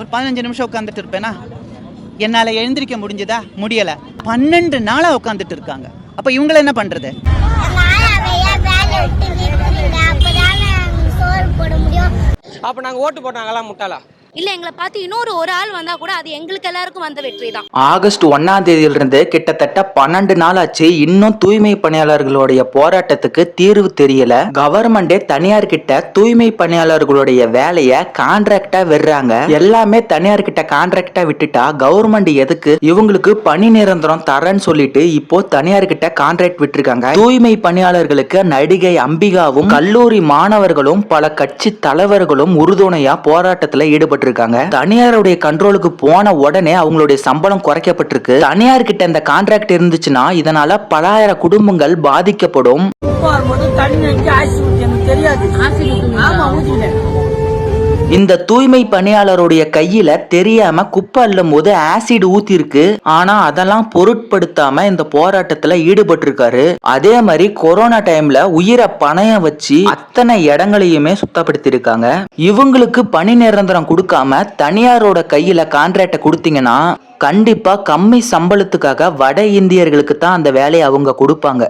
ஒரு 15 நிமிஷம் உட்காந்துட்டு இருப்பேனா, என்னால் எழுந்திருக்க முடிஞ்சதா? முடியலை. 12 நாளாக உட்காந்துட்டு இருக்காங்க. அப்போ இவங்களை என்ன பண்ணுறது? அப்போ நாங்கள் ஓட்டு போட்டாங்கலாம் முட்டாளா? இல்ல, எங்களை பார்த்து இன்னொரு ஆள் வந்தா கூட அது எங்களுக்கு எல்லாருக்கும் வந்த வெற்றி தான். ஆகஸ்ட் 1ஆம் தேதியிலிருந்து கிட்டத்தட்ட 12 நாள் ஆச்சு. இன்னும் தூய்மை பணியாளர்களுடைய போராட்டத்துக்கு தீர்வு தெரியல. கவர்மெண்டே தனியார் கிட்ட தூய்மை பணியாளர்களுடைய வேலையை கான்ட்ராக்டா விடுறாங்க. எல்லாமே தனியார் கிட்ட கான்ட்ராக்டா விட்டுட்டா கவர்மெண்ட் எதுக்கு இவங்களுக்கு பணி நிரந்தரம் தரேன்னு சொல்லிட்டு இப்போ தனியார் கிட்ட கான்ட்ராக்ட் விட்டுருக்காங்க. தூய்மை பணியாளர்களுக்கு நடிகை அம்பிகாவும் கல்லூரி மாணவர்களும் பல கட்சி தலைவர்களும் உறுதுணையா போராட்டத்துல ஈடுபட்டு இருக்காங்க. தனியாருடைய கண்ட்ரோலுக்கு போன உடனே அவங்களுடைய சம்பளம் குறைக்கப்பட்டிருக்கு. தனியார் கிட்ட இந்த கான்ட்ராக்ட் இருந்துச்சுன்னா இதனால பலாயிரம் குடும்பங்கள் பாதிக்கப்படும். இந்த தூய்மை பணியாளருடைய கையில தெரியாம குப்பை அள்ளும் போது ஆசிட் ஊத்தி இருக்கு. ஆனா அதெல்லாம் பொருட்படுத்தாம இந்த போராட்டத்துல ஈடுபட்டு இருக்காரு. அதே மாதிரி கொரோனா டைம்ல உயிரை பணையம் வச்சு அத்தனை இடங்களையுமே சுத்தப்படுத்தி இருக்காங்க. இவங்களுக்கு பணி நிரந்தரம் கொடுக்காம தனியாரோட கையில கான்ட்ராக்ட கொடுத்தீங்கன்னா கண்டிப்பா கம்மி சம்பளத்துக்காக வட இந்தியர்களுக்கு தான் அந்த வேலையை அவங்க கொடுப்பாங்க.